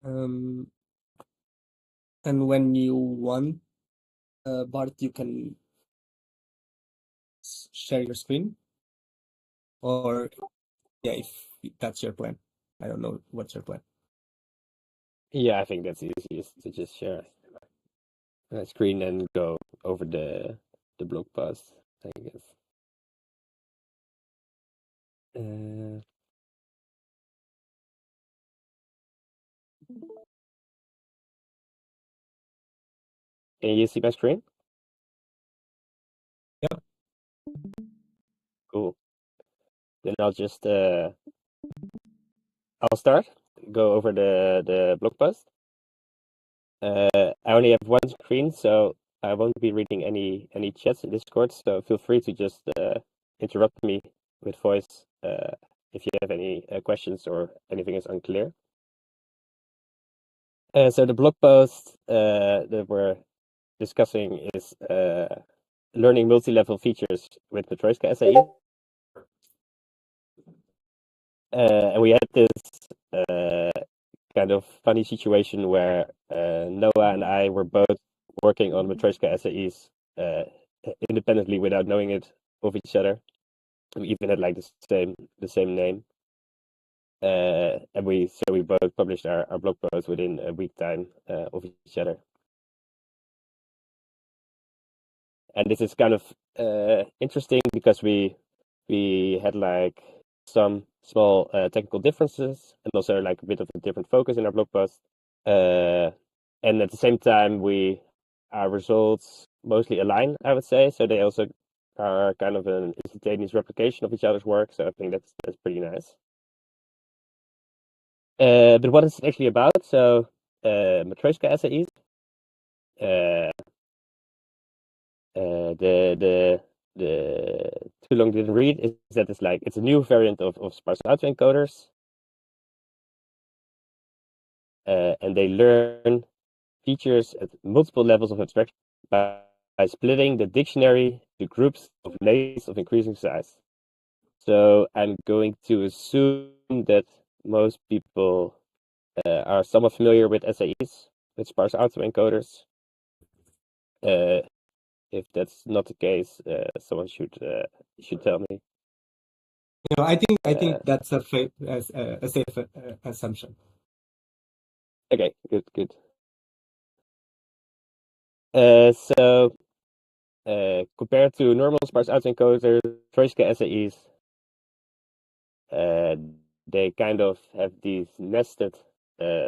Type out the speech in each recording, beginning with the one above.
Um, and when you want, Bart, you can share your screen, or yeah, if that's your plan. I don't know what's your plan. Yeah, I think that's easiest to just share a screen and go over the blog post, I guess. Uh, can you see my screen? Yep. Cool. Then I'll start. Go over the blog post. I only have one screen, so I won't be reading any chats in Discord. So feel free to just interrupt me with voice if you have any questions or anything is unclear. So the blog post that we're discussing is learning multi-level features with Matryoshka SAE. And we had this kind of funny situation where Noah and I were both working on Matryoshka SAEs independently without knowing it of each other. We even had like the same name. And we both published our blog posts within a week time of each other. And this is kind of interesting because we had like some small technical differences and also like a bit of a different focus in our blog post. And at the same time, our results mostly align, I would say. So they also are kind of an instantaneous replication of each other's work. So I think that's pretty nice. But what is it actually about? So Matryoshka SAEs. Uh, the too long didn't read is that it's a new variant of sparse autoencoders, and they learn features at multiple levels of abstraction by splitting the dictionary to groups of lanes of increasing size. So I'm going to assume that most people are somewhat familiar with SAEs, with sparse autoencoders. If that's not the case, someone should tell me. No, I Uh, think that's a safe assumption. okay, good. So compared to normal sparse autoencoders, Matryoshka SAEs, uh, they kind of have these nested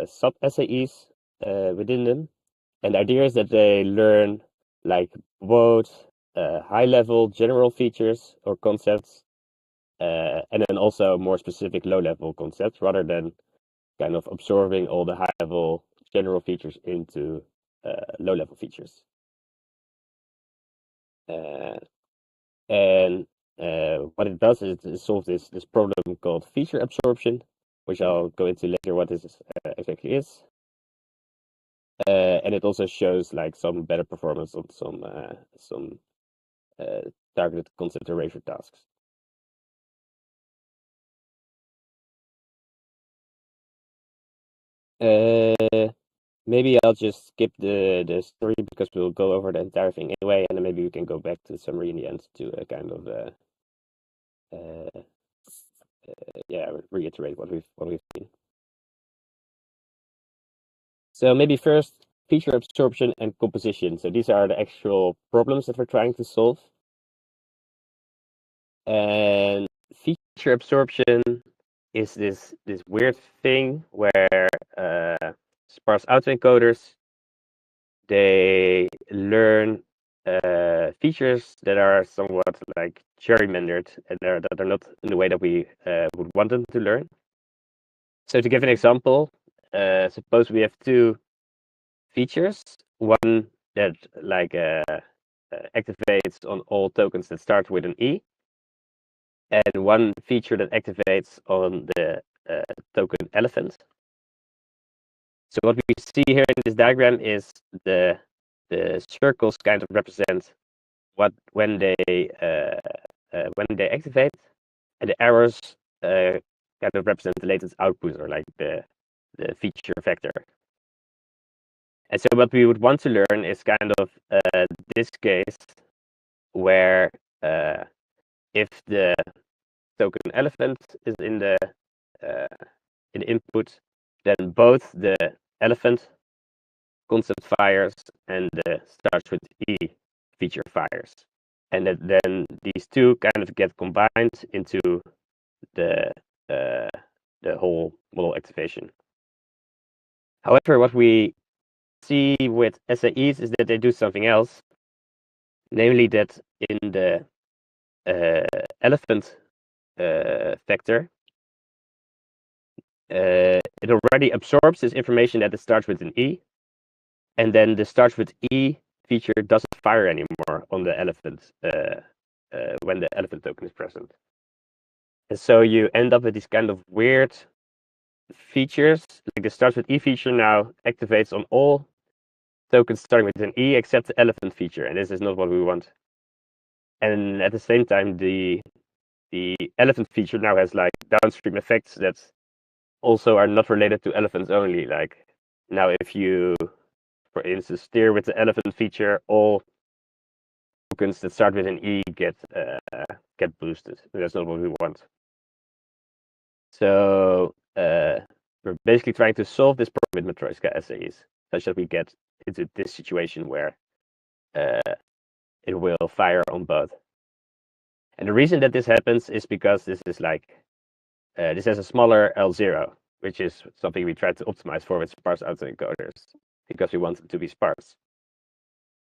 sub SAEs within them, and the idea is that they learn like both high level general features or concepts, and then also more specific low level concepts, rather than kind of absorbing all the high level general features into low level features. Uh, and what it does is it solves this problem called feature absorption, which I'll go into later what this exactly is. And it also shows like some better performance on some targeted concept erasure tasks. Maybe I'll just skip the story because we'll go over the entire thing anyway, and then maybe we can go back to the summary in the end to kind of uh, yeah, reiterate what we've seen. So maybe first feature absorption and composition. So these are the actual problems that we're trying to solve. And feature absorption is this weird thing where sparse autoencoders they learn features that are somewhat like gerrymandered and that are not in the way that we would want them to learn. So to give an example, suppose we have two features, one that like activates on all tokens that start with an E, and one feature that activates on the token elephant. So what we see here in this diagram is the circles kind of represent when they activate, and the arrows kind of represent the latest output or like the the feature vector. And so what we would want to learn is kind of this case where if the token elephant is in the input, then both the elephant concept fires and the starts with E feature fires. And that then these two kind of get combined into the whole model activation. However, what we see with SAEs is that they do something else, namely that in the elephant vector, it already absorbs this information that it starts with an E, and then the starts with E feature doesn't fire anymore on the elephant when the elephant token is present. And so you end up with these kind of weird features, like the starts with E feature now activates on all tokens starting with an E except the elephant feature, and this is not what we want. And at the same time, the elephant feature now has like downstream effects that also are not related to elephants only. Like now, if you, for instance, steer with the elephant feature, all tokens that start with an E get boosted. That's not what we want. So we're basically trying to solve this problem with Matryoshka SAEs, such that we get into this situation where it will fire on both. And the reason that this happens is because this is like this has a smaller L0, which is something we try to optimize for with sparse autoencoders, because we want them to be sparse.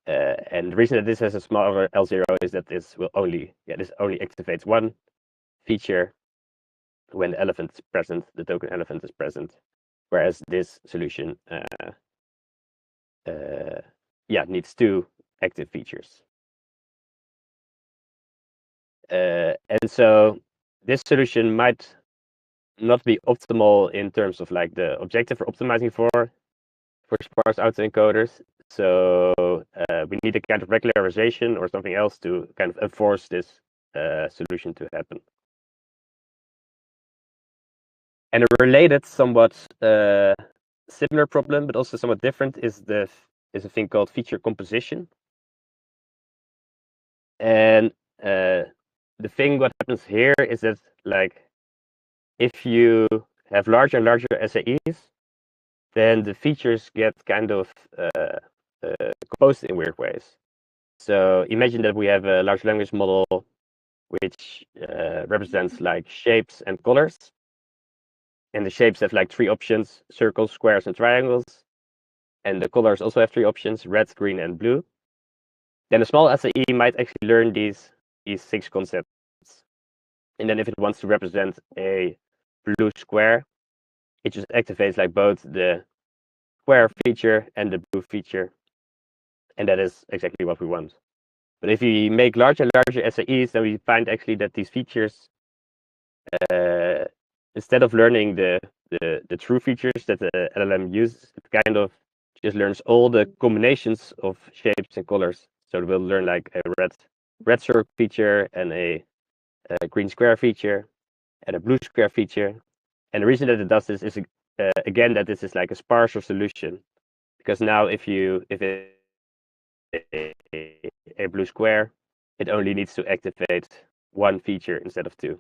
And the reason that this has a smaller L0 is that this only activates one feature when the elephant is present, the token elephant is present, whereas this solution needs two active features. And so this solution might not be optimal in terms of like the objective we're optimizing for sparse autoencoders. So we need a kind of regularization or something else to kind of enforce this solution to happen. And a related, somewhat similar problem, but also somewhat different, is a thing called feature composition. And the thing what happens here is that like if you have larger and larger SAEs, then the features get kind of composed in weird ways. So imagine that we have a large language model which represents like shapes and colors. And the shapes have like three options: circles, squares, and triangles. And the colors also have three options: red, green, and blue. Then a small SAE might actually learn these 6 concepts. And then if it wants to represent a blue square, it just activates like both the square feature and the blue feature. And that is exactly what we want. But if we make larger and larger SAEs, then we find actually that these features, instead of learning the true features that the LLM uses, it kind of just learns all the combinations of shapes and colors. So it will learn like a red circle feature and a green square feature and a blue square feature. And the reason that it does this is again that this is like a sparse solution, because now if it a blue square, it only needs to activate one feature instead of two.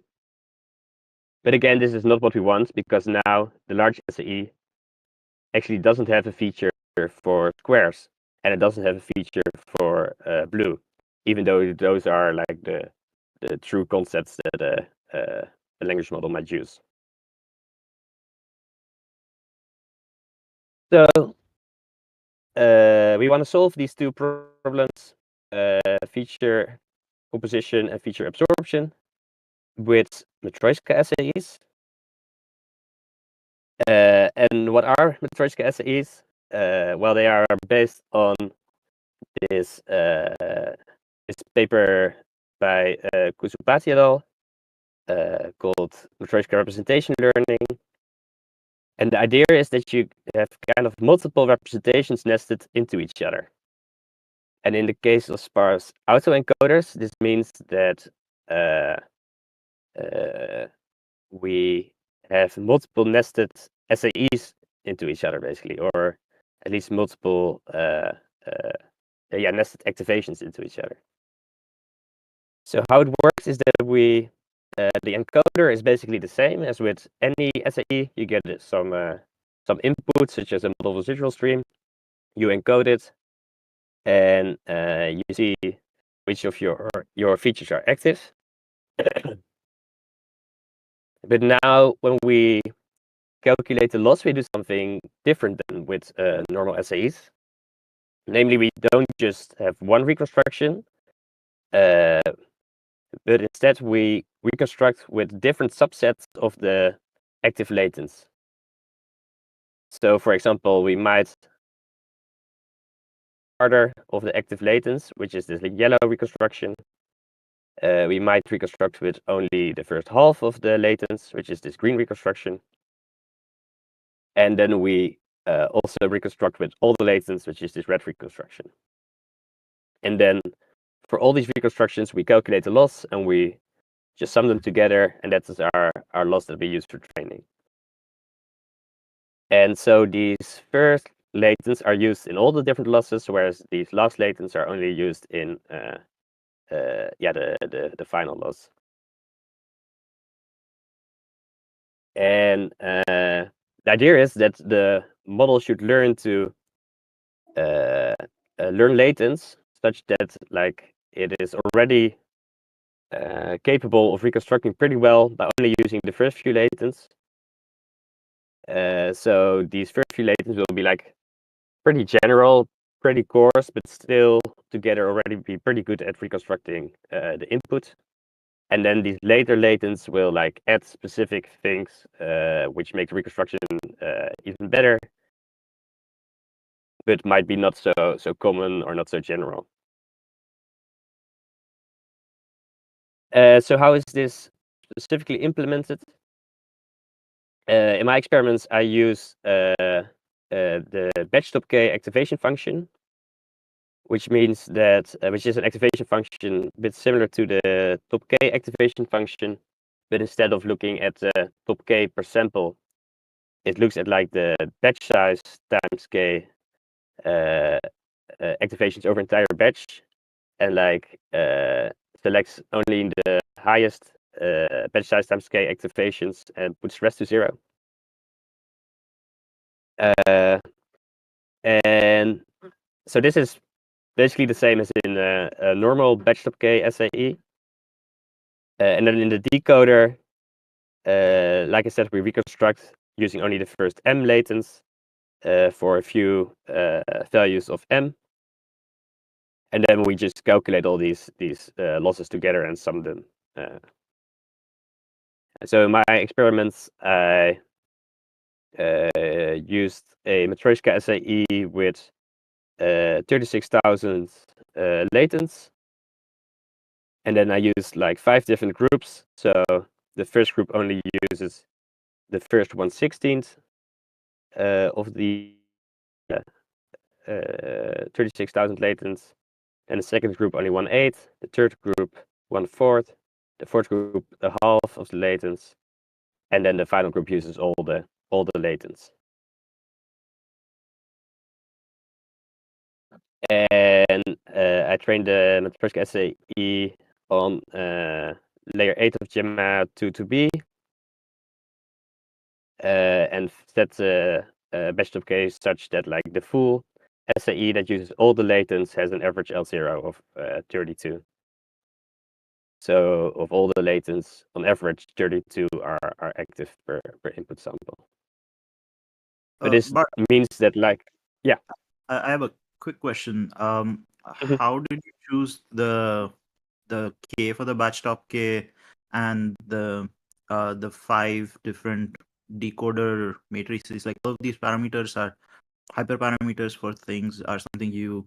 But again, this is not what we want, because now the large SAE actually doesn't have a feature for squares, and it doesn't have a feature for blue, even though those are like the true concepts that a language model might use. So we want to solve these two problems, feature composition and feature absorption, with Matryoshka SAEs. And what are Matryoshka SAEs? Well, they are based on this paper by Kusupati et al. Called Matryoshka representation learning. And the idea is that you have kind of multiple representations nested into each other. And in the case of sparse autoencoders, this means that we have multiple nested SAEs into each other, basically, or at least multiple nested activations into each other. So how it works is that the encoder is basically the same as with any SAE. You get some input, such as a model residual stream. You encode it, and you see which of your features are active. But now, when we calculate the loss, we do something different than with normal SAEs. Namely, we don't just have one reconstruction, but instead we reconstruct with different subsets of the active latents. So, for example, we might harder of the active latents, which is this yellow reconstruction. We might reconstruct with only the first half of the latents, which is this green reconstruction. And then we also reconstruct with all the latents, which is this red reconstruction. And then for all these reconstructions, we calculate the loss and we just sum them together, and that is our loss that we use for training. And so these first latents are used in all the different losses, whereas these last latents are only used in the final loss. And the idea is that the model should learn to learn latents such that it is already capable of reconstructing pretty well by only using the first few latents. So these first few latents will be pretty general, pretty coarse, but still together already be pretty good at reconstructing the input. And then these later latents will add specific things which make the reconstruction even better, but might be not so common or not so general. So how is this specifically implemented? In my experiments, I use the batch stop k activation function, which means that which is an activation function a bit similar to the top k activation function, but instead of looking at the top k per sample, it looks at the batch size times k activations over entire batch, and selects only the highest batch size times k activations and puts the rest to 0. And so this is basically the same as in a normal batch stop k SAE. And then in the decoder, like I said, we reconstruct using only the first m latents for a few values of m. And then we just calculate all these losses together and sum them. So in my experiments, I used a Matryoshka SAE with 36,000 latents. And then I used 5 different groups. So the first group only uses the first 1/16th of the 36,000 latents. And the second group only 1/8. The third group 1/4. The fourth group a half of the latents. And then the final group uses all the latents. And I trained the Matryoshka SAE on layer 8 of Gemma 2B. And set the batch stop k such that the full SAE that uses all the latents has an average L0 of 32. So of all the latents, on average, 32 are active per input sample. But this Bart, means that yeah. I have a quick question. How did you choose the K for the batch stop K and the 5 different decoder matrices? All of these parameters are hyperparameters for things, are something you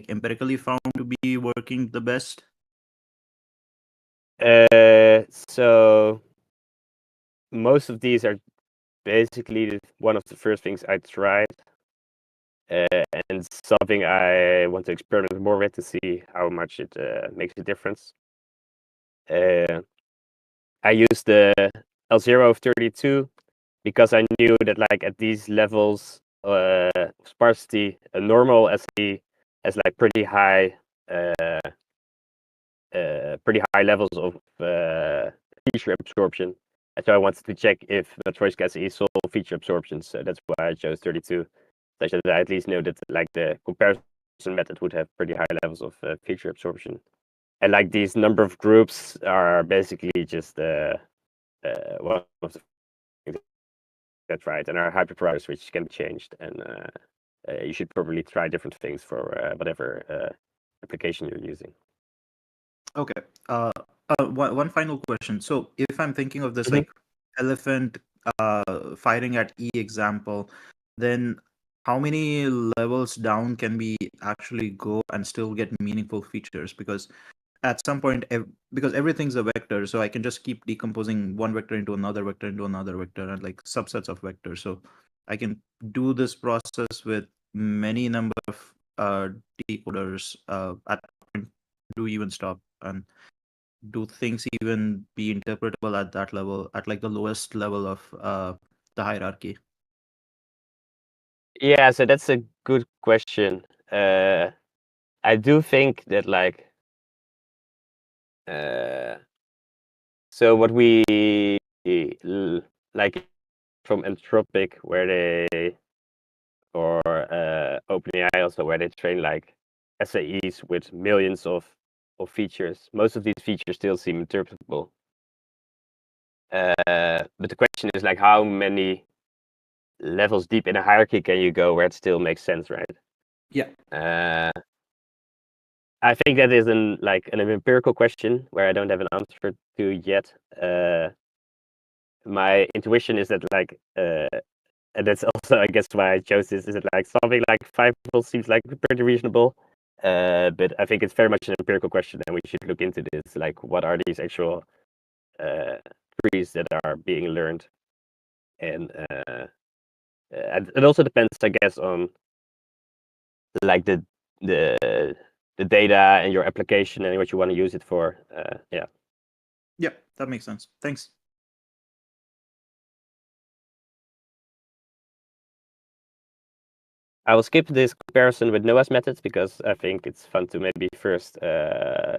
empirically found to be working the best? So most of these are basically one of the first things I tried, and something I want to experiment more with to see how much it makes a difference. I used the L0 of 32 because I knew that like at these levels of sparsity, a normal SE has like pretty high levels of feature absorption. And so I wanted to check if Matryoshka SE solve feature absorption. So that's why I chose 32, such that I at least know that like the comparison method would have pretty high levels of feature absorption. And like these number of groups are basically just one of the things that's right, and are hyperparameters which can be changed. And you should probably try different things for whatever application you're using. Okay. One final question. So if I'm thinking of this Mhm. like elephant firing at E example, then how many levels down can we actually go and still get meaningful features? Because at some point, because everything's a vector, so I can just keep decomposing one vector into another vector into another vector and like subsets of vectors. So I can do this process with many number of decoders. At point, do even stop, and do things even be interpretable at that level, at like the lowest level of the hierarchy? Yeah, so that's a good question. I do think that like so what we like from Anthropic where they or OpenAI also where they train like SAEs with millions of features. Most of these features still seem interpretable. But the question is like how many levels deep in a hierarchy can you go where it still makes sense, right? Yeah. I think that is an empirical question where I don't have an answer to yet. My intuition is that like and that's also I guess why I chose this, is that like something like 5 levels seems like pretty reasonable. But I think it's very much an empirical question and we should look into this. Like what are these actual trees that are being learned? And it also depends, I guess, on like the the data and your application and what you want to use it for. Yeah. Yeah, that makes sense. Thanks. I will skip this comparison with Noah's methods because I think it's fun to maybe first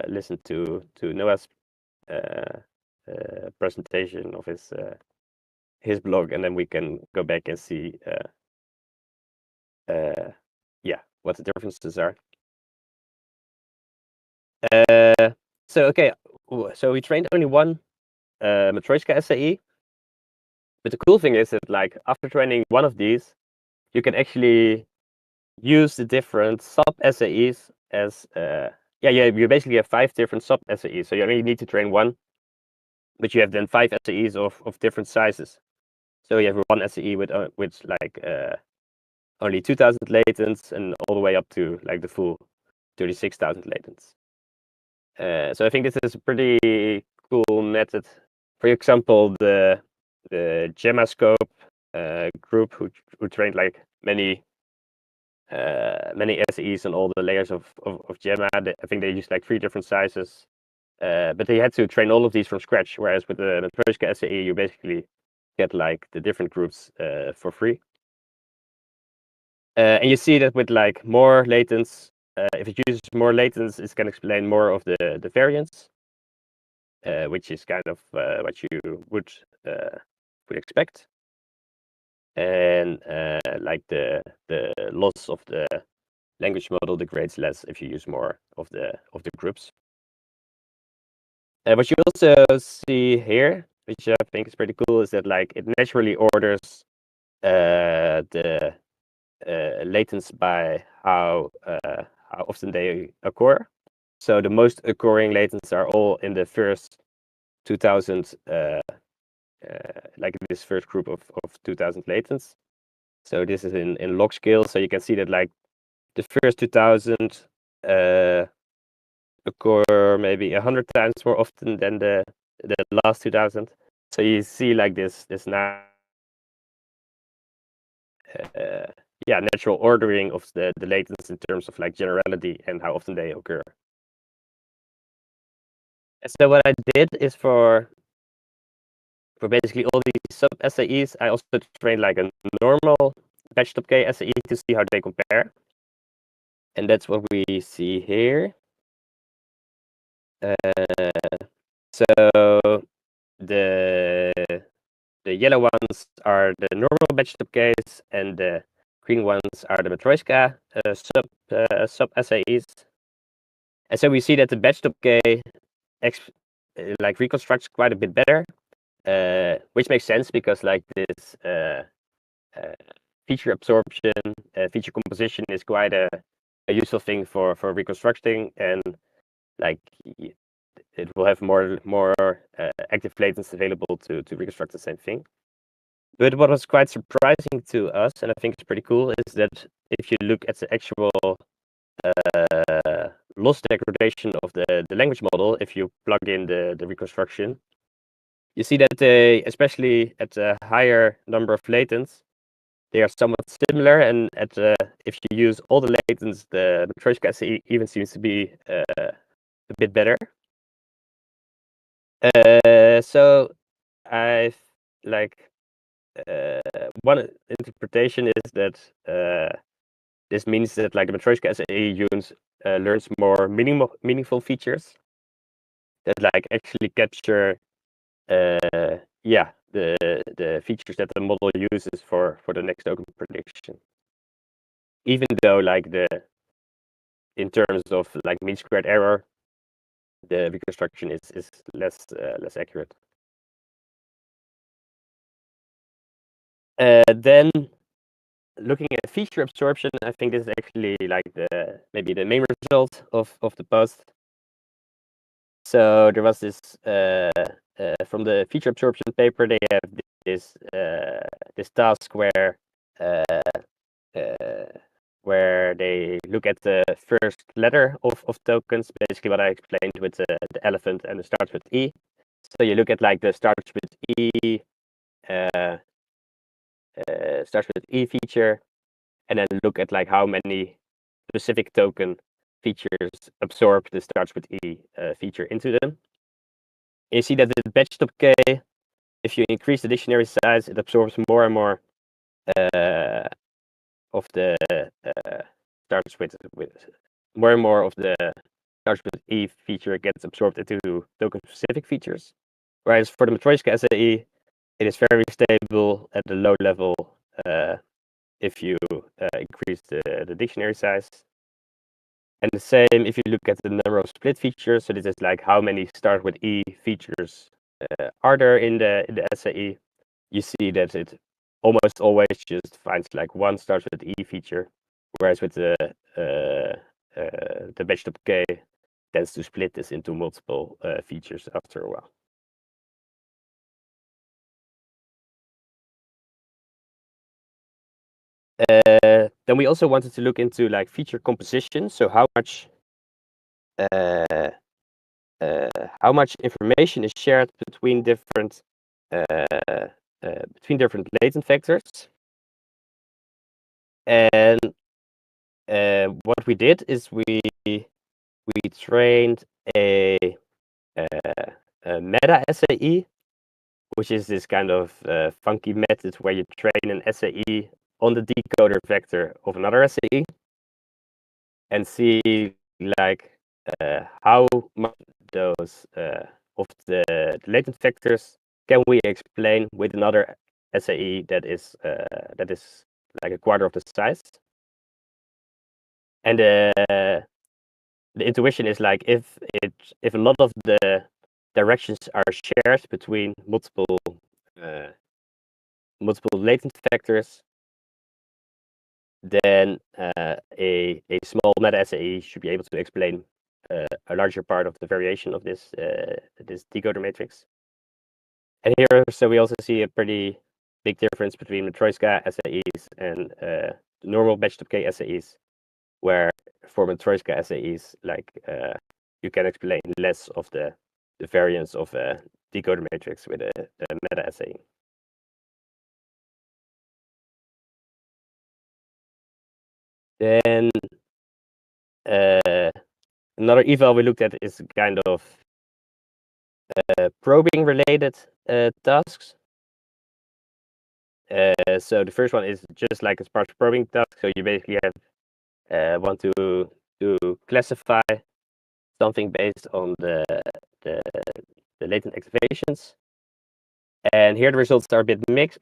listen to Noah's presentation of his blog, and then we can go back and see yeah, what the differences are. So okay, so we trained only one Matryoshka SAE, but the cool thing is that like after training one of these, you can actually use the different sub SAEs as you basically have 5 different sub SAEs, so you only need to train one, but you have then 5 SAEs of different sizes. So you have one SAE with like only 2,000 latents and all the way up to like the full 36,000 latents. So I think this is a pretty cool method. For example, the Gemascope group who trained like many SEs on all the layers of Gemma. I think they used like 3 different sizes, but they had to train all of these from scratch. Whereas with the Matryoshka SAE, you basically get like the different groups for free. And you see that with like more latents, if it uses more latents, it can explain more of the variance, which is kind of what you would expect. And like the loss of the language model degrades less if you use more of the groups. What you also see here, which I think is pretty cool, is that like it naturally orders the latents by how often they occur. So the most occurring latents are all in the first 2,000, like this first group of 2,000 latents. So this is in log scale. So you can see that like the first 2,000 occur maybe 100 times more often than the last 2,000. So you see like this now natural ordering of the latents in terms of like generality and how often they occur. So what I did is for for basically all these sub SAEs, I also trained like a normal batch.k SAE to see how they compare. And that's what we see here. So the yellow ones are the normal batch.ks, and the green ones are the Matryoshka sub SAEs. And so we see that the batch.k like reconstructs quite a bit better, which makes sense because like this feature absorption, feature composition is quite a useful thing for reconstructing, and like it will have more active latents available to reconstruct the same thing. But what was quite surprising to us, and I think it's pretty cool, is that if you look at the actual loss degradation of the language model, if you plug in the reconstruction, you see that they, especially at a higher number of latents, they are somewhat similar, and at if you use all the latents, the Matryoshka SAE even seems to be a bit better. So I've like one interpretation is that this means that like the Matryoshka SAE units learns more meaningful features that like actually capture yeah the features that the model uses for the next token prediction. Even though like in terms of like mean squared error, the reconstruction is less accurate. Then looking at feature absorption, I think this is actually like maybe the main result of the post. So there was this from the feature absorption paper, they have this this task where they look at the first letter of tokens, basically what I explained with the elephant and it starts with E. So you look at like the starts with E feature, and then look at like how many specific token features absorb the starts with E feature into them. And you see that the batch.k, if you increase the dictionary size, it absorbs more and more of the starts with more and more of the starts with E feature gets absorbed into token specific features. Whereas for the Matryoshka SAE, it is very stable at the low level if you increase the dictionary size. And the same if you look at the number of split features. So this is like how many start with E features are there in the SAE. You see that it almost always just finds like one starts with E feature, whereas with the batch.k tends to split this into multiple features after a while. Then we also wanted to look into like feature composition. So how much information is shared between different latent vectors. And what we did is we trained a meta SAE, which is this kind of funky method where you train an SAE on the decoder vector of another SAE and see like how much those of the latent vectors can we explain with another SAE that is like a quarter of the size. And the intuition is like if a lot of the directions are shared between multiple latent vectors, then a small meta SAE should be able to explain a larger part of the variation of this decoder matrix. And here, so we also see a pretty big difference between Matryoshka SAEs and the normal batch.k SAEs, where for Matryoshka SAEs, like you can explain less of the variance of a decoder matrix with a meta SAE. Then another eval we looked at is kind of probing related. tasks. So the first one is just like a sparse probing task. So you basically have want to classify something based on the latent activations. And here the results are a bit mixed,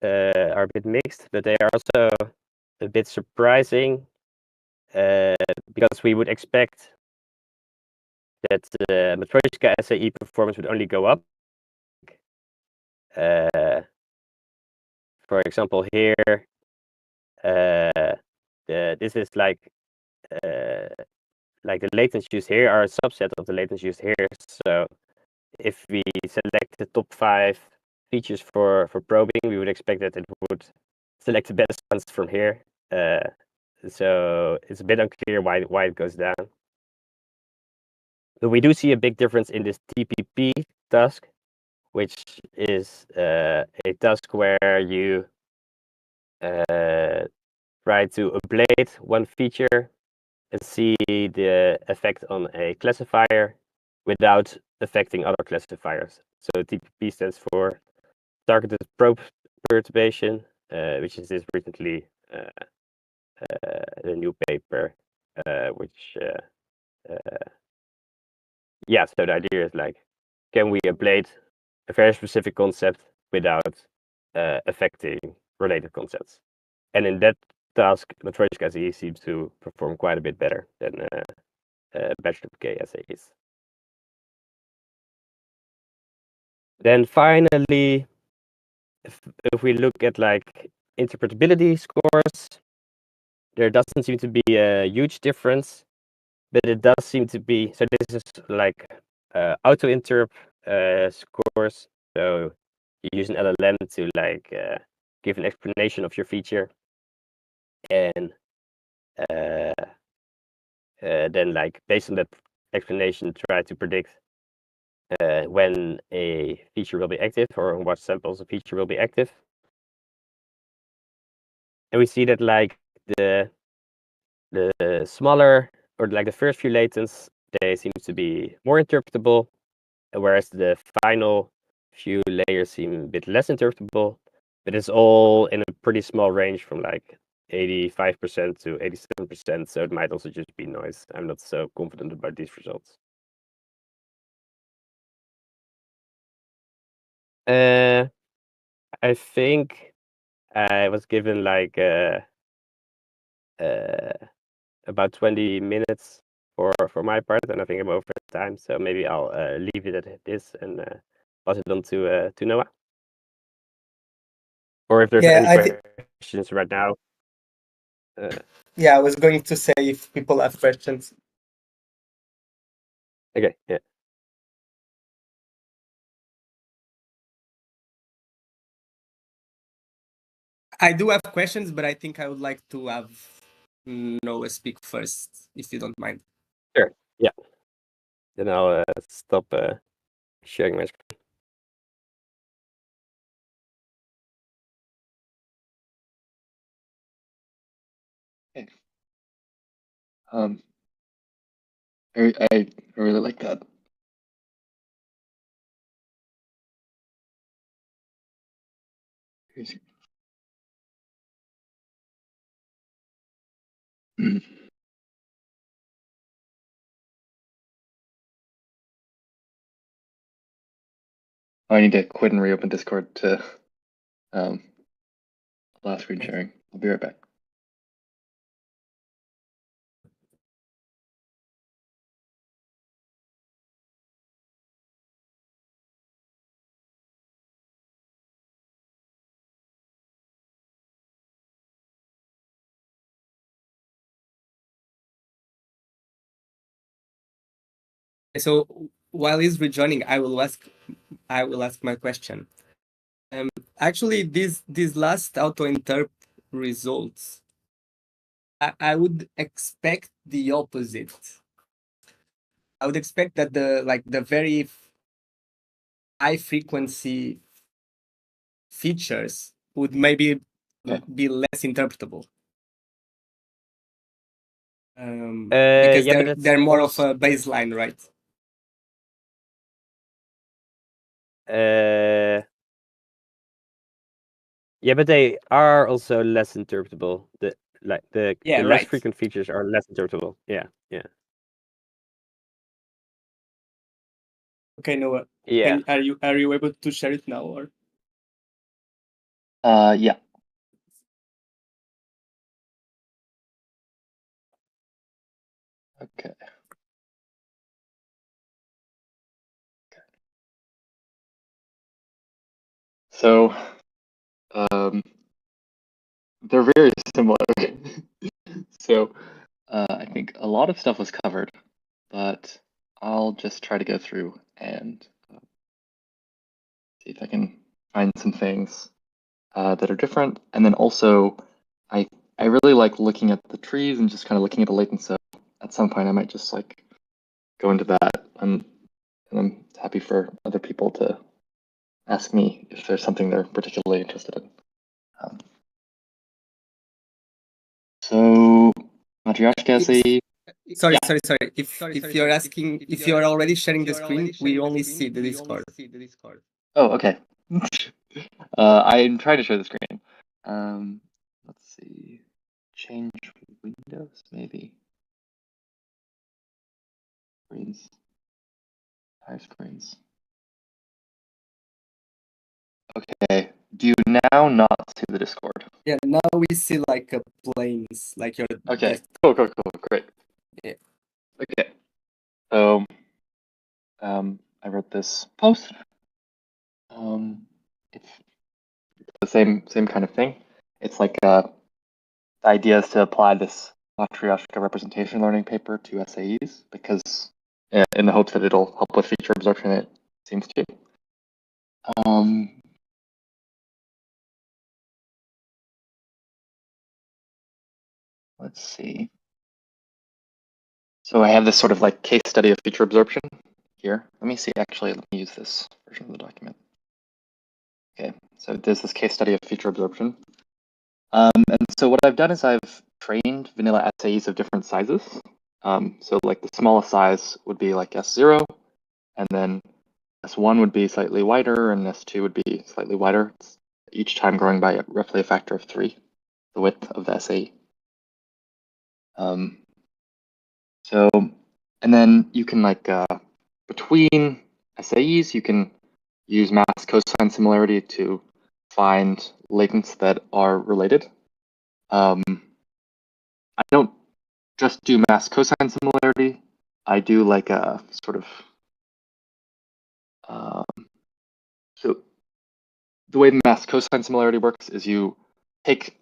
but they are also a bit surprising because we would expect that the Matryoshka SAE performance would only go up. For example, here, this is like the latents used here are a subset of the latents used here. So if we select the top 5 features for probing, we would expect that it would select the best ones from here. So it's a bit unclear why it goes down. But we do see a big difference in this TPP task, which is a task where you try to ablate one feature and see the effect on a classifier without affecting other classifiers. So TPP stands for targeted probe perturbation, which is this recently the new paper, which so the idea is like, can we ablate a very specific concept without affecting related concepts? And in that task, Matryoshka SAE seems to perform quite a bit better than batch K SAEs. Then finally, if we look at like interpretability scores, there doesn't seem to be a huge difference, but it does seem to be. So this is like Autoencoders scores. So you use an LLM to like give an explanation of your feature, and then like based on that explanation, try to predict when a feature will be active or on what samples a feature will be active. And we see that like the smaller or like the first few latents, they seem to be more interpretable, whereas the final few layers seem a bit less interpretable, but it's all in a pretty small range from like 85% to 87%, so it might also just be noise. I'm not so confident about these results. I think I was given like about 20 minutes for my part, and I think I'm over time, so maybe I'll leave it at this and pass it on to Noah. Or if there's any questions right now. Yeah, I was going to say if people have questions. Okay, yeah. I do have questions, but I think I would like to have Noah speak first, if you don't mind. Sure, yeah. Then I'll stop sharing my screen. Okay. I really like that. I need to quit and reopen Discord to last screen sharing. I'll be right back. So while he's rejoining, I will ask my question. Actually, these last Autoencoders results, I would expect the opposite. I would expect that the very high frequency features would maybe be less interpretable. Because they're more of a baseline, right? Yeah, but they are also less interpretable. The Yeah, less right. frequent features are less interpretable. Yeah. Okay, Noah. Yeah. Are you able to share it now, or? Yeah. Okay. So, they're very similar. So, I think a lot of stuff was covered, but I'll just try to go through and see if I can find some things that are different. And then also, I really like looking at the trees and just kind of looking at the latent. So at some point, I might just like go into that. And I'm happy for other people to ask me if there's something they're particularly interested in. So, Matryoshka, say, Sorry. yeah. If you're asking, if you're already sharing the screen, we only see the Discord. Oh, okay. I'm trying to share the screen. Let's see. Change windows, maybe. Screens. High screens. Okay. Do you now not see the Discord? Yeah, now we see like planes, like your Okay. desk. Cool. Great. Yeah. Okay. So, I wrote this post. It's the same kind of thing. It's like the idea is to apply this Matryoshka representation learning paper to SAEs because in the hopes that it'll help with feature absorption, it seems to. Let's see. So I have this sort of like case study of feature absorption here. Let me see, actually, let me use this version of the document. Okay, so there's this case study of feature absorption. And so what I've done is I've trained vanilla SAEs of different sizes. So like the smallest size would be like S0, and then S1 would be slightly wider, and S2 would be slightly wider. It's each time growing by roughly a factor of 3, the width of the SAE. So, and then you can like between SAEs, you can use mass cosine similarity to find latents that are related. I don't just do mass cosine similarity. I do like a sort of so the way the mass cosine similarity works is you take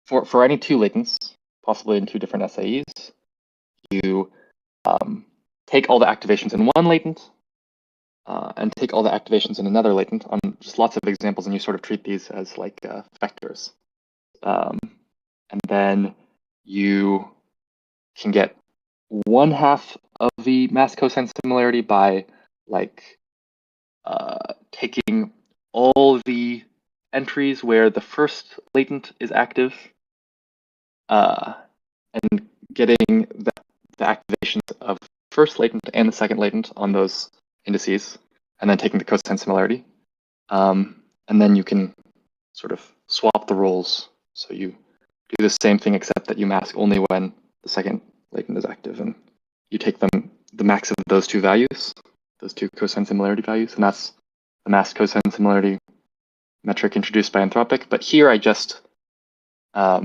for any two latents, possibly in two different SAEs, you take all the activations in one latent and take all the activations in another latent on just lots of examples, and you sort of treat these as like vectors. And then you can get 1/2 of the mass cosine similarity by like taking all the entries where the first latent is active and getting the activations of the first latent and the second latent on those indices, and then taking the cosine similarity. And then you can sort of swap the roles. So you do the same thing except that you mask only when the second latent is active, and you take them the max of those two values, those two cosine similarity values, and that's the mass cosine similarity metric introduced by Anthropic. But here I just I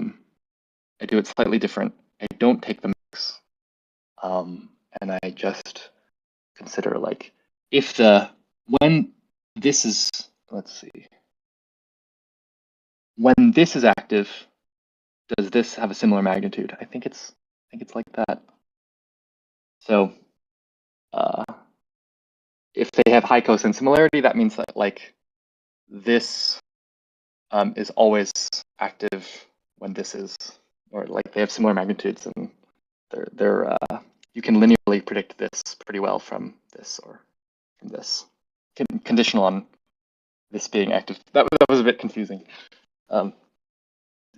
do it slightly different. I don't take the max, and I just consider like if when this is, let's see, when this is active, does this have a similar magnitude? I think it's like that. So if they have high cosine similarity, that means that like this is always active when this is, or like they have similar magnitudes, and they're you can linearly predict this pretty well from this or from this, conditional on this being active. That was a bit confusing.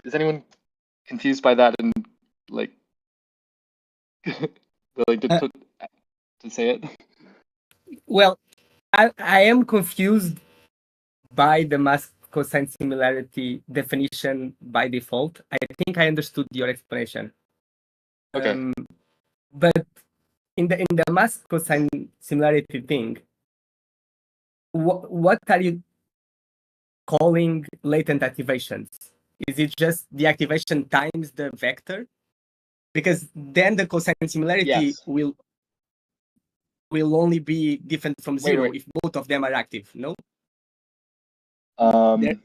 Is anyone confused by that and like willing to say it? Well, I am confused by the mask cosine similarity definition by default. I think I understood your explanation. Okay. But in the mask cosine similarity thing, what are you calling latent activations? Is it just the activation times the vector? Because then the cosine similarity Yes. will only be different from Wait, zero wait. if both of them are active, no? Um,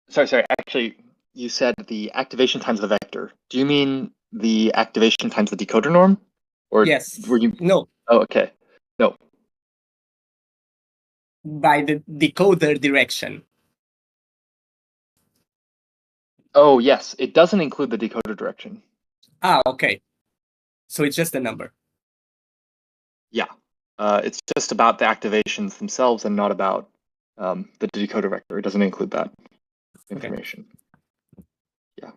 sorry. Actually, you said the activation times the vector. Do you mean the activation times the decoder norm? Or Yes. were you? No, Oh, okay. No. by the decoder direction. Oh, yes. It doesn't include the decoder direction. Ah, okay. So it's just a number. Yeah. It's just about the activations themselves and not about the decoder vector. It doesn't include that information. Yeah.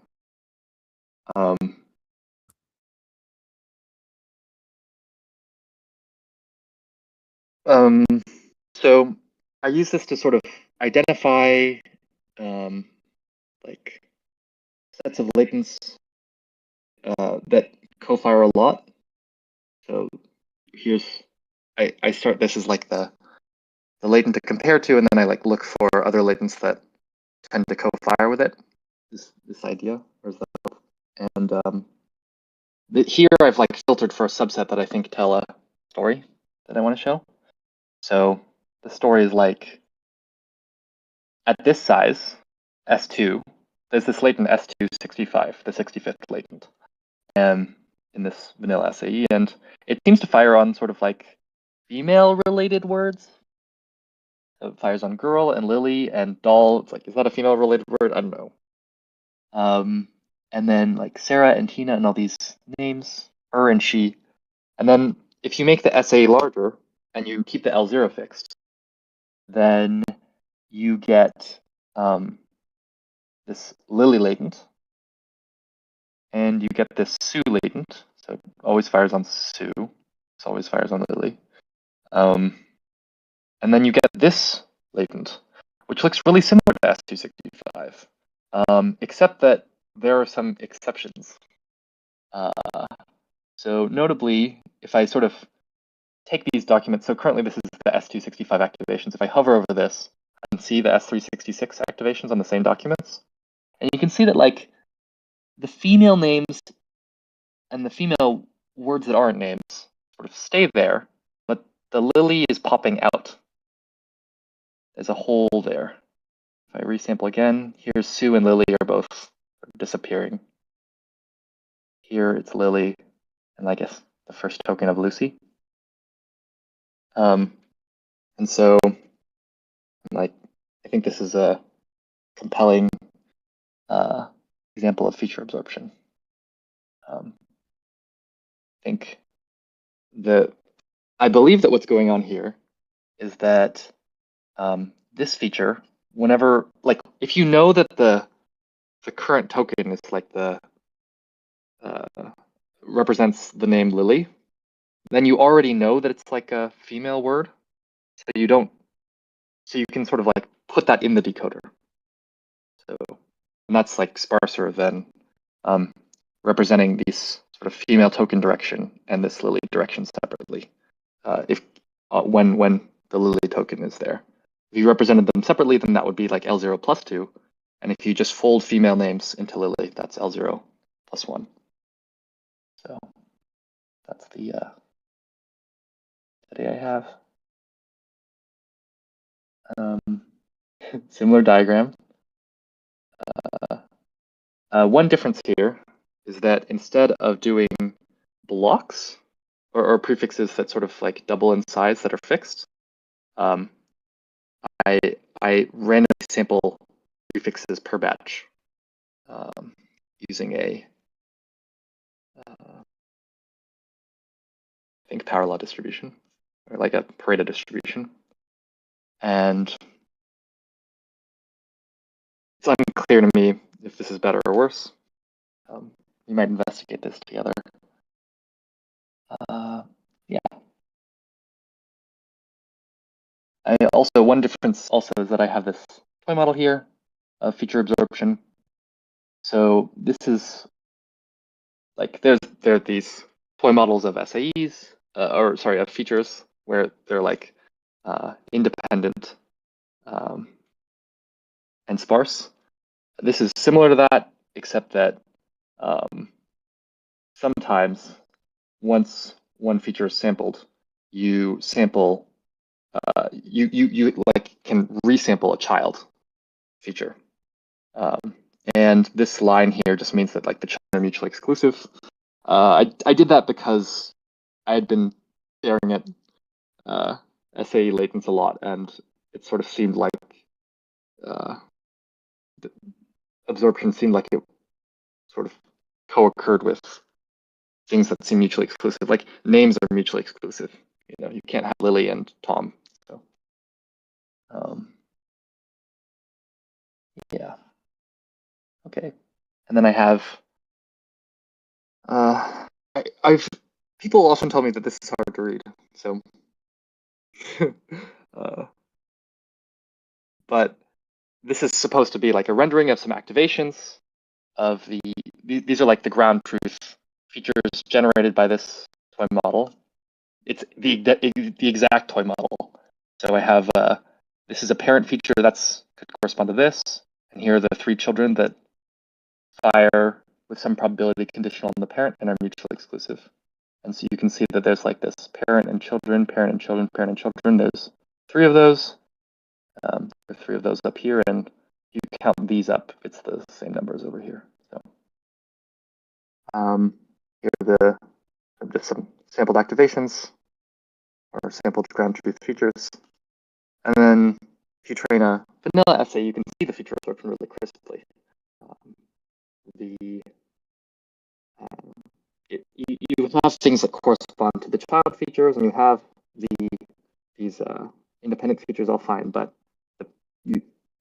So I use this to sort of identify like sets of latents that co-fire a lot. So here's I start this as like the latent to compare to, and then I like look for other latents that tend to co-fire with it. This idea, or is that? And here I've like filtered for a subset that I think tell a story that I want to show. So the story is like at this size, S2, there's this latent S265, the 65th latent, in this vanilla SAE, and it seems to fire on sort of like female-related words. So it fires on girl and lily and doll. It's like, is that a female-related word? I don't know. And then like Sarah and Tina and all these names, her and she. And then if you make the SA larger and you keep the L0 fixed, then you get this lily latent, and you get this Sue latent. So it always fires on Sue. It always fires on lily. And then you get this latent, which looks really similar to S265, except that there are some exceptions. So notably, if I sort of take these documents, so currently this is the S265 activations. If I hover over this, I can see the S366 activations on the same documents. And you can see that like the female names and the female words that aren't names sort of stay there, but the lily is popping out. There's a hole there. If I resample again, here's Sue and Lily are both disappearing. Here it's Lily, and I guess the first token of Lucy. And so, like, I think this is a compelling example of feature absorption. I believe that what's going on here is that this feature, whenever, like, if you know that the current token is like the represents the name Lily, then you already know that it's like a female word, so you can sort of like put that in the decoder. So, and that's like sparser than representing these sort of female token direction and this Lily direction separately. When the Lily token is there, if you represented them separately, then that would be like L0 plus 2, and if you just fold female names into Lily, that's L0 plus 1. So that's the study I have. Similar diagram. One difference here is that instead of doing blocks or prefixes that sort of like double in size that are fixed, I randomly sample prefixes per batch using a I think power law distribution or like a Pareto distribution, and it's unclear to me if this is better or worse. We might investigate this together. One difference also is that I have this toy model here of feature absorption. So this is like there are these toy models of SAEs, of features where they're like independent and sparse. This is similar to that, except that sometimes once one feature is sampled, you sample you like can resample a child feature. And this line here just means that like the children are mutually exclusive. I did that because I had been staring at SAE latents a lot, and it sort of seemed like the absorption seemed like it sort of co-occurred with things that seem mutually exclusive. Like names are mutually exclusive. You can't have Lily and Tom. So, yeah. Okay. And then I have. People often tell me that this is hard to read. So. But this is supposed to be like a rendering of some activations of these are like the ground truth features generated by this toy model. It's the exact toy model. So I have this is a parent feature that's could correspond to this, and here are the 3 children that fire with some probability conditional on the parent and are mutually exclusive. And so you can see that there's like this parent and children, parent and children, parent and children. There's 3 of those. There are 3 of those up here, and you count these up, it's the same numbers over here. So here are just some sampled activations or sampled ground truth features. And then if you train a vanilla essay, you can see the feature absorption really crisply. You have things that correspond to the child features, and you have these independent features all fine, but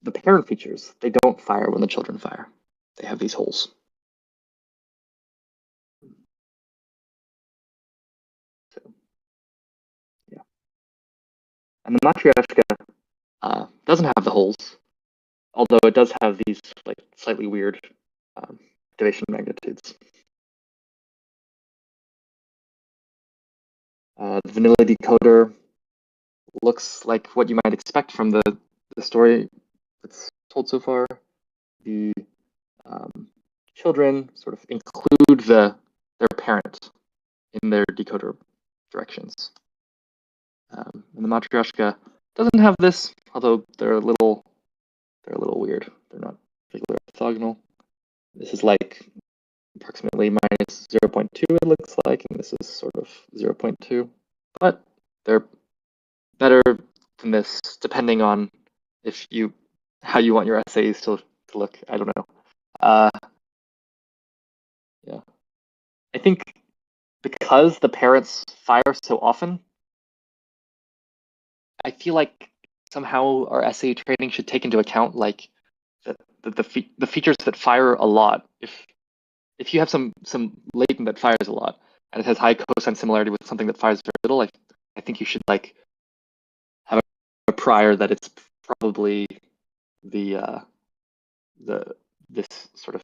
the parent features, they don't fire when the children fire. They have these holes. So, yeah. And the Matryoshka doesn't have the holes, although it does have these like slightly weird activation magnitudes. The vanilla decoder looks like what you might expect from the story that's told so far. The children sort of include their parent in their decoder directions. And the Matryoshka doesn't have this, although they're a little weird. They're not particularly orthogonal. This is like approximately minus 0.2, it looks like, and this is sort of 0.2. But they're better than this, depending on how you want your essays to look. I don't know. Yeah. I think because the parents fire so often, I feel like somehow our essay training should take into account like the features that fire a lot. If you have some latent that fires a lot and it has high cosine similarity with something that fires very little, I think you should like have a prior that it's probably this sort of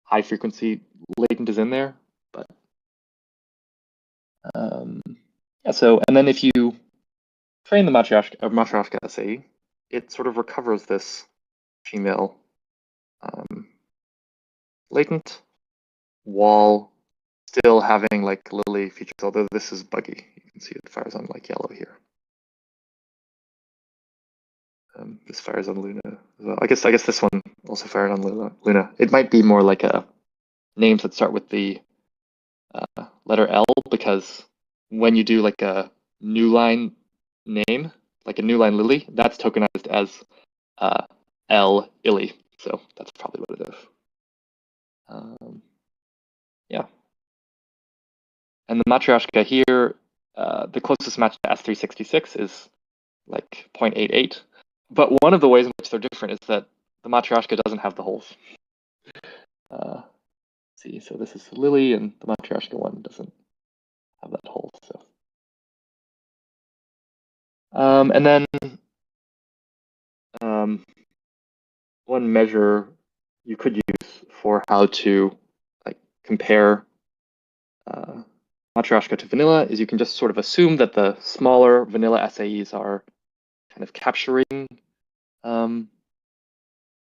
high frequency latent is in there. But yeah, so and then if you train the Matryoshka essay, it sort of recovers this female latent while still having like Lily features, although this is buggy. You can see it fires on like yellow here. This fires on Luna as well. I guess this one also fired on Luna. It might be more like names that start with the letter L, because when you do like a new line name, like a new line Lily, that's tokenized as L Illy. So that's probably what it is. Yeah. And the Matryoshka here, the closest match to S366 is like 0.88. But one of the ways in which they're different is that the Matryoshka doesn't have the holes. See, so this is Lily, and the Matryoshka one doesn't have that hole. So And then one measure you could use for how to like compare Matryoshka to vanilla is you can just sort of assume that the smaller vanilla SAEs are kind of capturing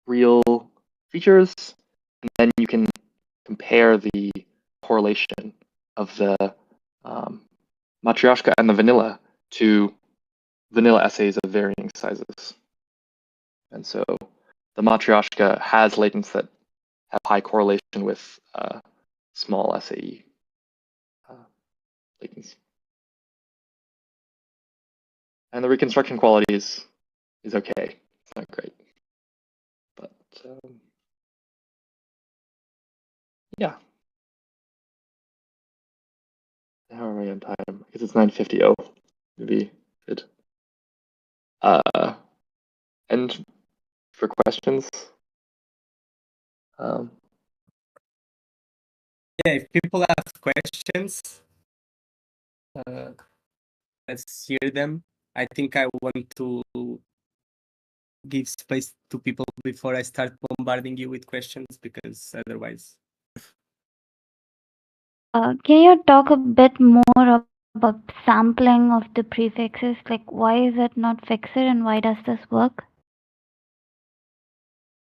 real features, and then you can compare the correlation of the Matryoshka and the vanilla to vanilla SAEs of varying sizes. And so the Matryoshka has latents that have high correlation with small SAE latents. And the reconstruction quality is okay. It's not great. But yeah. How are we on time? I guess it's 9:50. Oh, maybe good. And for questions. Yeah, if people ask questions, let's hear them. I think I want to give space to people before I start bombarding you with questions, because otherwise. Can you talk a bit more about sampling of the prefixes? Like, why is it not fixed and why does this work?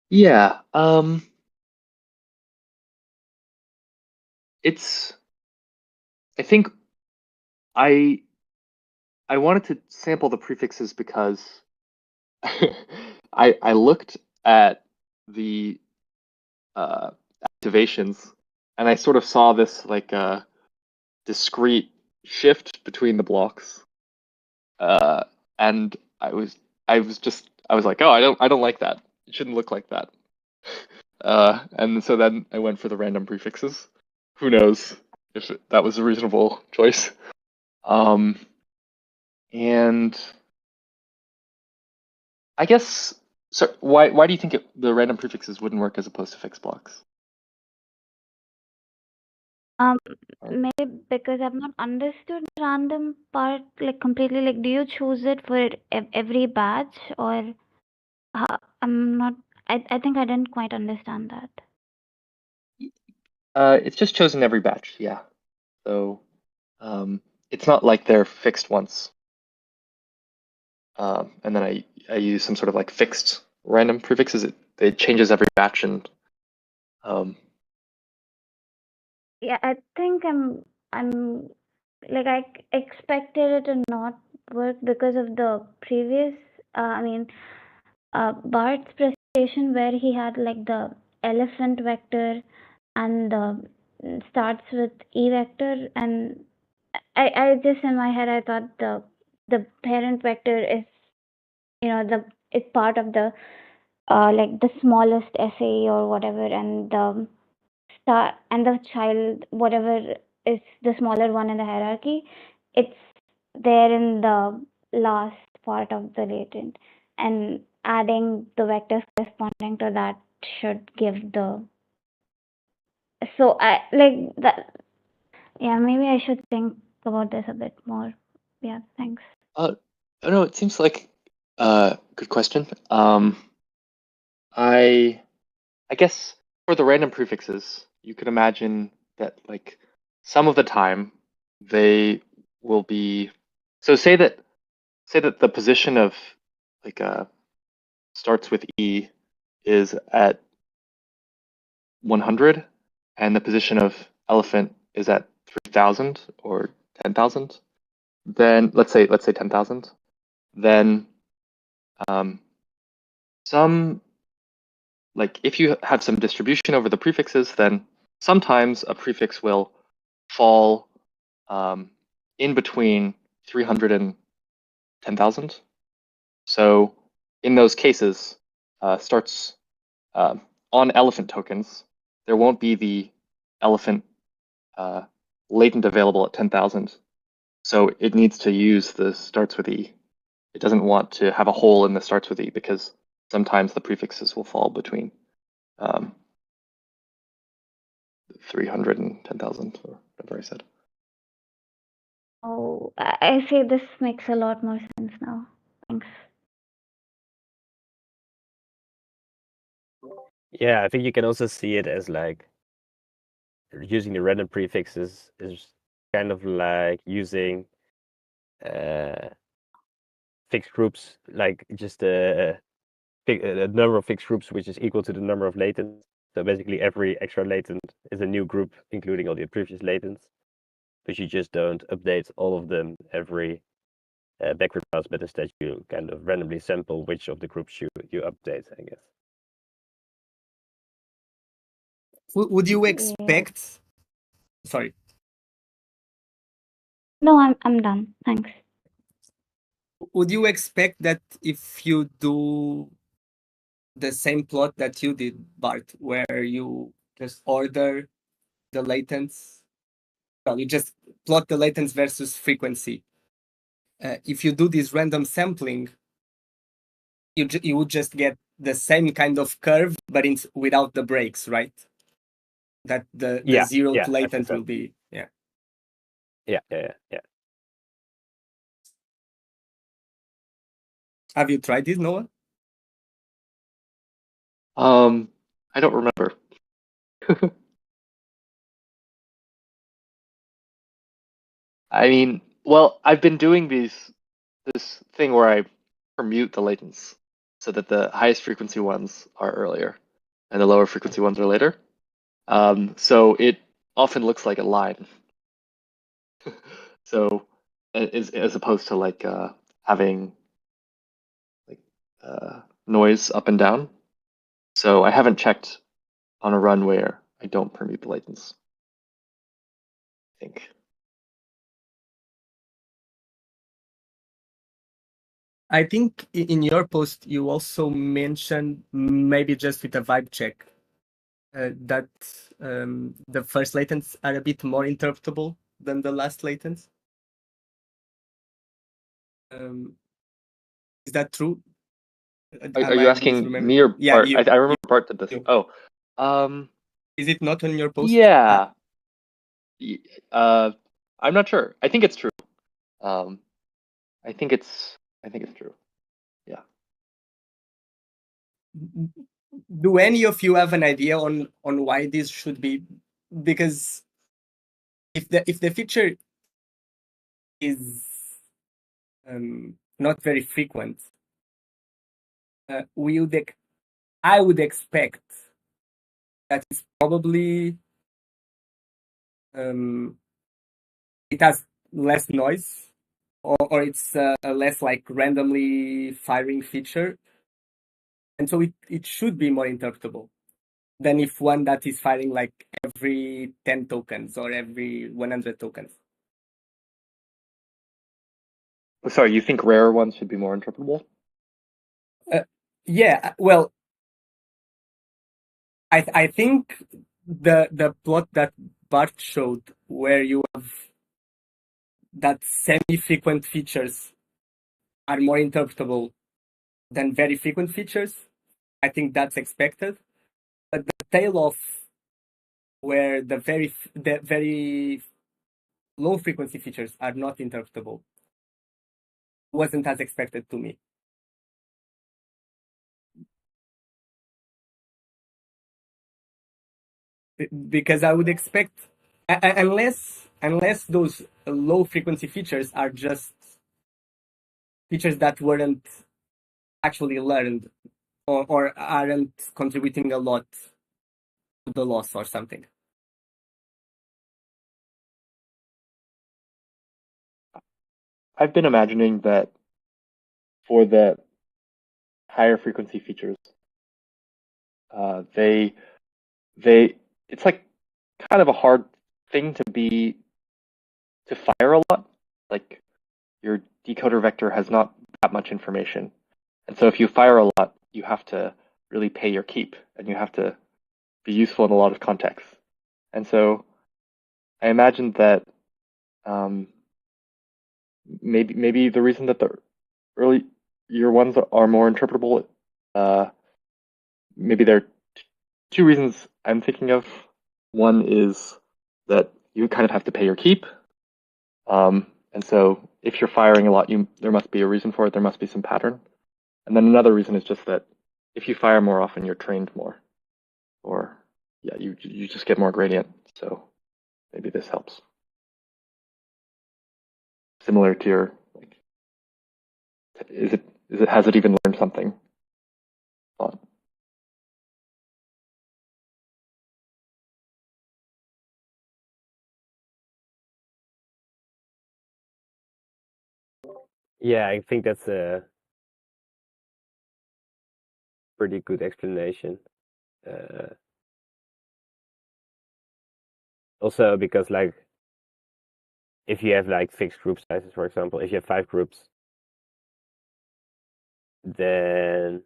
Yeah. It's. I think I wanted to sample the prefixes because I looked at the activations and I sort of saw this like discrete shift between the blocks, and I was like, oh, I don't like that. It shouldn't look like that. And so then I went for the random prefixes. Who knows if that was a reasonable choice? And I guess so. Why do you think the random prefixes wouldn't work as opposed to fixed blocks? Maybe because I've not understood the random part like completely. Like, do you choose it for every batch or I'm not. I think I didn't quite understand that. It's just chosen every batch, yeah. So it's not like they're fixed once. And then I use some sort of like fixed random prefixes. It changes every batch, and Yeah, I think I'm like I expected it to not work because of the previous. Bart's presentation where he had like the elephant vector and the starts with E vector, and I just in my head I thought the parent vector is it's part of the like the smallest SAE or whatever, and the star and the child whatever is the smaller one in the hierarchy, it's there in the last part of the latent, and adding the vectors corresponding to that should give the. So I like that. Yeah, maybe I should think about this a bit more. Yeah, thanks. oh no, it seems like good question. I guess for the random prefixes, you could imagine that like some of the time they will be. So say that the position of like starts with E is at 100, and the position of elephant is at 3,000 or 10,000. Then let's say 10,000. Then some like if you have some distribution over the prefixes, then sometimes a prefix will fall in between 300 and 10,000. So in those cases, starts on elephant tokens, there won't be the elephant latent available at 10,000. So it needs to use the starts with E. It doesn't want to have a hole in the starts with E because sometimes the prefixes will fall between 300 and 10,000 or whatever I said. Oh, I see. This makes a lot more sense now. Thanks. Yeah, I think you can also see it as like using the random prefixes is kind of like using fixed groups, like just a number of fixed groups which is equal to the number of latents. So basically every extra latent is a new group, including all the previous latents. But you just don't update all of them every backward pass, but instead you kind of randomly sample which of the groups you update, I guess. Would you Yeah. expect? Sorry. No, I'm done. Thanks. Would you expect that if you do the same plot that you did, Bart, where you just order the latents, well, you just plot the latents versus frequency. If you do this random sampling, you would just get the same kind of curve, but without the breaks, right? That the Yeah, zeroth yeah, I think latent so. will be, yeah. Yeah. Have you tried this, Noah? I don't remember. I mean, well, I've been doing this thing where I permute the latents so that the highest frequency ones are earlier and the lower frequency ones are later. So it often looks like a line. So as opposed to like having like noise up and down. So I haven't checked on a run where I don't permute the latents, I think. I think in your post you also mentioned, maybe just with a vibe check, that the first latents are a bit more interpretable than the last latents. Is that true? Are you asking me or Yeah, Bart? I remember Bart did this. you. Oh, Is it not on your post? yeah. I'm not sure. I think it's true. I think it's true. Yeah. Do any of you have an idea on why this should be? Because if the feature is not very frequent, I would expect that it's probably it has less noise, or it's a less like randomly firing feature, and so it should be more interpretable than if one that is firing like every 10 tokens or every 100 tokens. Sorry, you think rare ones should be more interpretable? Yeah, well, I think the plot that Bart showed, where you have that semi-frequent features are more interpretable than very frequent features, I think that's expected. But the tail off, where the very low frequency features are not interpretable, wasn't as expected to me. Because I would expect, unless those low frequency features are just features that weren't actually learned, or aren't contributing a lot to the loss or something. I've been imagining that for the higher frequency features, they it's like kind of a hard thing to fire a lot. Like your decoder vector has not that much information, and so if you fire a lot, you have to really pay your keep, and you have to be useful in a lot of contexts. And so I imagined that maybe the reason that the early year ones are more interpretable, maybe there are two reasons I'm thinking of. One is that you kind of have to pay your keep, And so if you're firing a lot, there must be a reason for it. There must be some pattern. And then another reason is just that if you fire more often, you're trained more, or yeah, you just get more gradient. So maybe this helps. Similar to your, like, has it even learned something? Thought. Yeah, I think that's a pretty good explanation. Also, because like if you have like fixed group sizes, for example, if you have 5 groups, then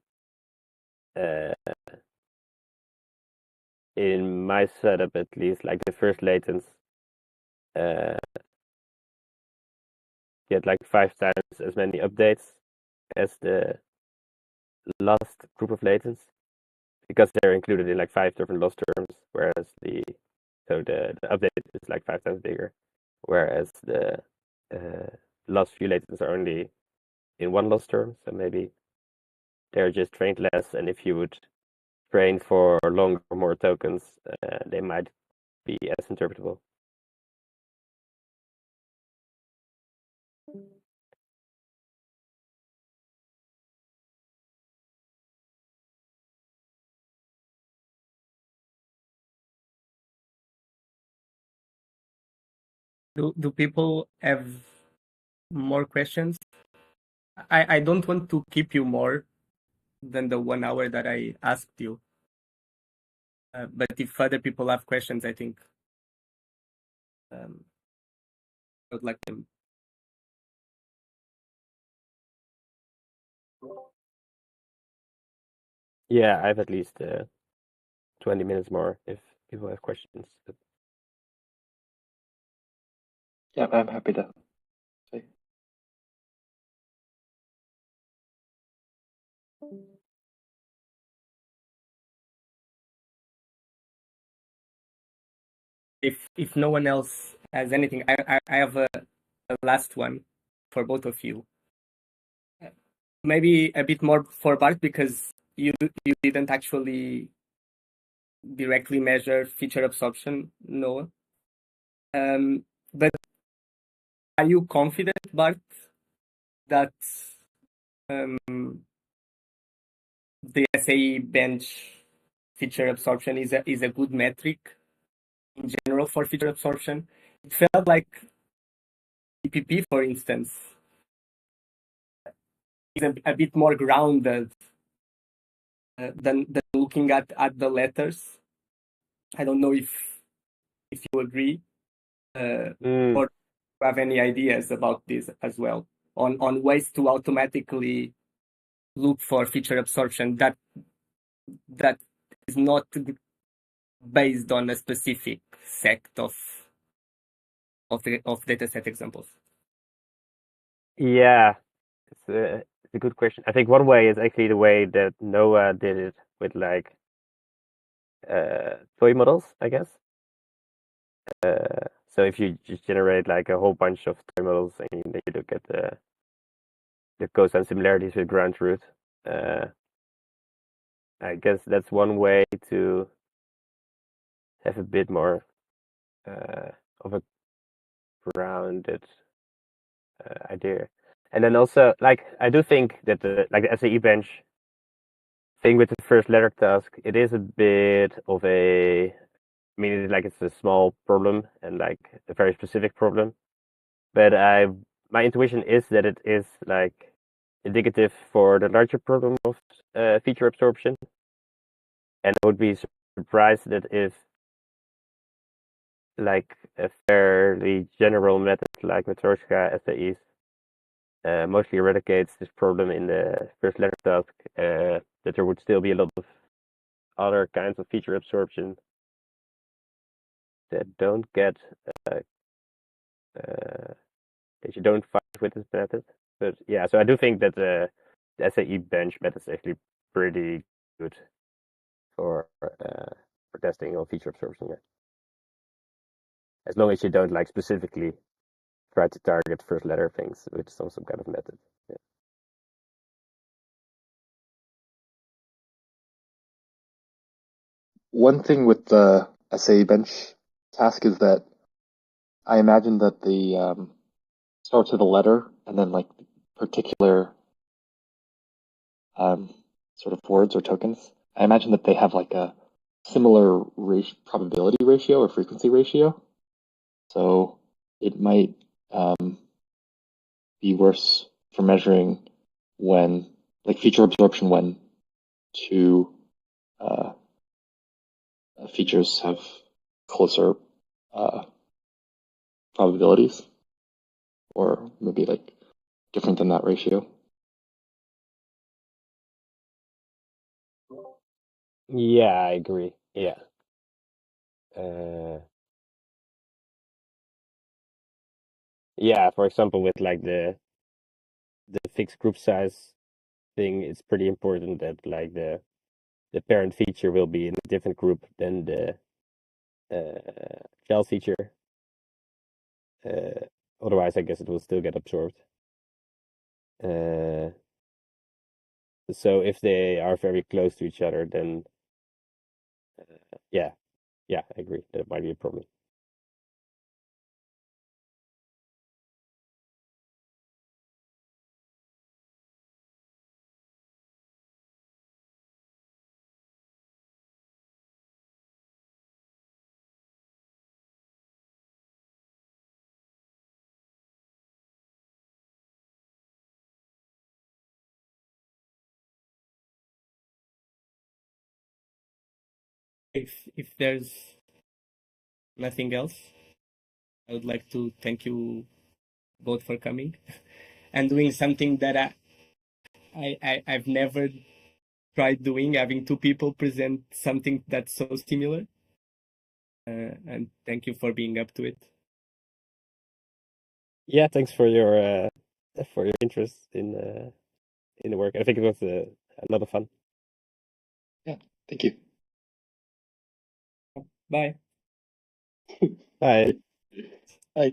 in my setup at least, like the first latents get like 5 times as many updates as the last group of latents, because they're included in like 5 different loss terms, whereas the update is like 5 times bigger, whereas the last few latents are only in one loss term, so maybe they're just trained less, and if you would train for longer, more tokens, they might be as interpretable. Do people have more questions? I don't want to keep you more than the 1 hour that I asked you. But if other people have questions, I think I would like them. Yeah, I have at least 20 minutes more if people have questions. Yeah, I'm happy to say. If no one else has anything, I have a last one for both of you. Maybe a bit more for Bart, because you didn't actually directly measure feature absorption, Noah. But are you confident, Bart, that the SAE bench feature absorption is a good metric in general for feature absorption? It felt like EPP, for instance, is a bit more grounded than looking at the letters. I don't know if you agree, or have any ideas about this as well, on ways to automatically look for feature absorption that is not based on a specific sect of dataset examples. Yeah, it's a good question. I think one way is actually the way that Noah did it with like toy models, I guess. So if you just generate like a whole bunch of toy models and then you look at the cosine similarities with ground truth, I guess that's one way to have a bit more of a grounded idea. And then also, like, I do think that the SAE bench thing with the first letter task, it is a bit of a, I mean, it's a small problem and like a very specific problem. But my intuition is that it is like indicative for the larger problem of feature absorption. And I would be surprised that if like a fairly general method like Matryoshka SAEs mostly eradicates this problem in the first letter task, that there would still be a lot of other kinds of feature absorption that don't get that you don't find with this method. But yeah, so I do think that the SAE bench method is actually pretty good for testing on feature absorption. Yeah. As long as you don't like specifically try to target first letter things with some kind of method. Yeah. One thing with the SAE bench task is that I imagine that the starts with a letter and then like particular sort of words or tokens. I imagine that they have like a similar probability ratio or frequency ratio. So it might be worse for measuring when, like feature absorption when two features have closer probabilities, or maybe like different than that ratio. Yeah, I agree. Yeah. Yeah, for example, with like the fixed group size thing, it's pretty important that like the parent feature will be in a different group than the child feature. Otherwise, I guess it will still get absorbed. So if they are very close to each other, then yeah, I agree. That might be a problem. If there's nothing else, I would like to thank you both for coming and doing something that I've never tried doing, having two people present something that's so similar. And thank you for being up to it. Yeah, thanks for your interest in the work. I think it was a lot of fun. Yeah, thank you. Bye. Bye. Bye.